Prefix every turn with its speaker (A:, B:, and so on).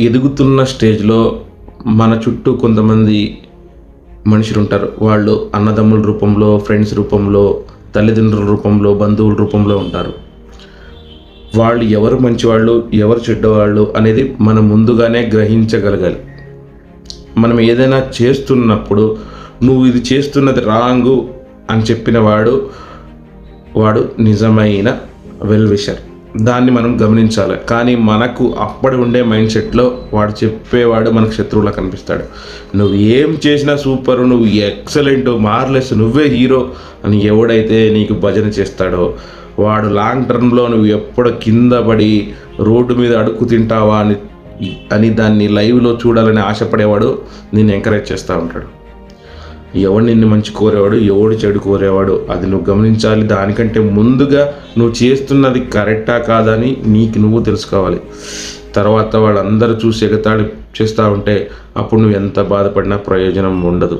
A: ఎదుగుతున్న స్టేజ్లో మన చుట్టూ కొంతమంది మనుషులు ఉంటారు. వాళ్ళు అన్నదమ్ముల రూపంలో, ఫ్రెండ్స్ రూపంలో, తల్లిదండ్రుల రూపంలో, బంధువుల రూపంలో ఉంటారు. వాళ్ళు ఎవరు మంచివాళ్ళు, ఎవరు చెడ్డవాళ్ళు అనేది మనం ముందుగానే గ్రహించగలగాలి. మనం ఏదైనా చేస్తున్నప్పుడు నువ్వు ఇది చేస్తున్నది రాంగు అని చెప్పిన వాడు నిజమైన వెల్ విషర్. దాన్ని మనం గమనించాలి. కానీ మనకు అప్పటి ఉండే మైండ్ సెట్లో వాడు చెప్పేవాడు మనకు శత్రువులా కనిపిస్తాడు. నువ్వు ఏం చేసినా సూపర్, నువ్వు ఎక్సలెంట్, మార్లెస్, నువ్వే హీరో అని ఎవడైతే నీకు భజన చేస్తాడో వాడు లాంగ్ టర్మ్లో నువ్వు ఎప్పుడు కింద పడి రోడ్డు మీద అడుక్కు తింటావా అని దాన్ని లైవ్లో చూడాలని ఆశపడేవాడు నిన్ను ఎంకరేజ్ చేస్తూ ఉంటాడు. ఎవడు నిన్ను మంచి కోరేవాడు, ఎవడు చెడు కోరేవాడు అది నువ్వు గమనించాలి. దానికంటే ముందుగా నువ్వు చేస్తున్నది కరెక్టా కాదా అని నీకు నువ్వు తెలుసుకోవాలి. తర్వాత వాళ్ళందరూ చూసి ఎగతాళి చేస్తూ ఉంటే అప్పుడు నువ్వు ఎంత బాధపడినా ప్రయోజనం ఉండదు.